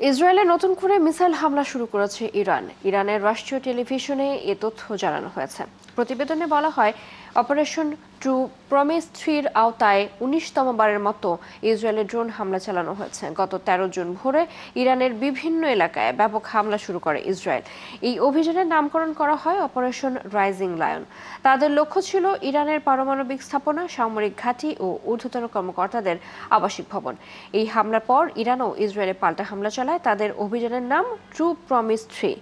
ইসরায়েলে নতুন করে মিসাইল হামলা শুরু করেছে ইরান। ইরানের রাষ্ট্রীয় টেলিভিশনে এ তথ্য জানানো হয়েছে। প্রতিবেদনে বলা হয়, অপারেশন ট্রু প্রমিস 3-র আওতায় 19তম বারের মতো ইসরায়েলে ড্রোন হামলা চালানো হয়েছে। গত 13 জুন ভোরে ইরানের বিভিন্ন এলাকায় ব্যাপক হামলা শুরু করে ইসরায়েল। এই অভিযানের নামকরণ করা হয় অপারেশন রাইজিং লায়ন। তাদের লক্ষ্য ছিল ইরানের পারমাণবিক স্থাপনা, সামরিক ঘাঁটি ও ঊর্ধ্বতন কর্মকর্তাদের আবাসিক ভবন। এই হামলার পর ইরানও ইসরায়েলে পাল্টা হামলা চালায়। তাদের অভিযানের নাম ট্রু প্রমিস 3।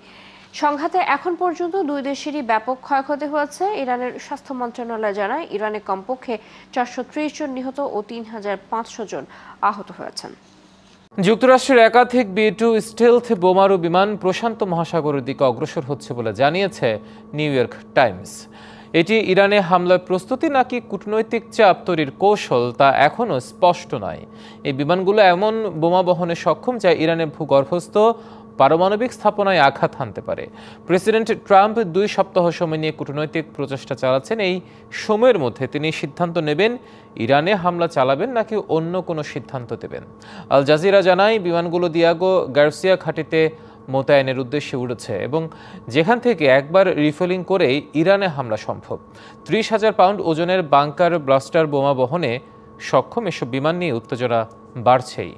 সংঘাতে এখন পর্যন্ত দুই দেশেরই ব্যাপক ক্ষয়ক্ষতি হয়েছে। ইরানের স্বাস্থ্য মন্ত্রণালয় জানায়, ইরানে কমপক্ষে 430 জন নিহত ও 3500 জন আহত হয়েছেন। যুক্তরাষ্ট্রের একাধিক B-2 স্টেলথ বোমারু বিমান প্রশান্ত মহাসাগরের দিকে অগ্রসর হচ্ছে বলে জানিয়েছে নিউ ইয়র্ক টাইমস। এটি ইরানে হামলার প্রস্তুতি নাকি কূটনৈতিক চাপ তৈরির কৌশল তা এখনও স্পষ্ট নয়। এই বিমানগুলো এমন বোমা বহনে সক্ষম যা ইরানের ভূগর্ভস্থ পারমাণবিক স্থাপনায় আঘাত হানতে পারে। প্রেসিডেন্ট ট্রাম্প 2 সপ্তাহ সময় নিয়ে কূটনৈতিক প্রচেষ্টা চালাচ্ছেন। এই সময়ের মধ্যে তিনি সিদ্ধান্ত নেবেন ইরানে হামলা চালাবেন নাকি অন্য কোনো সিদ্ধান্ত দেবেন। আল জাজিরা জানায়, বিমানগুলো দিয়াগো গার্সিয়া ঘাঁটিতে মোতায়েনের উদ্দেশ্যে উড়েছে এবং যেখান থেকে একবার রিফিলিং করেই ইরানে হামলা সম্ভব। 30,000 পাউন্ড ওজনের বাংকার ব্লাস্টার বোমা বহনে সক্ষম এসব বিমান নিয়ে উত্তেজনা বাড়ছেই।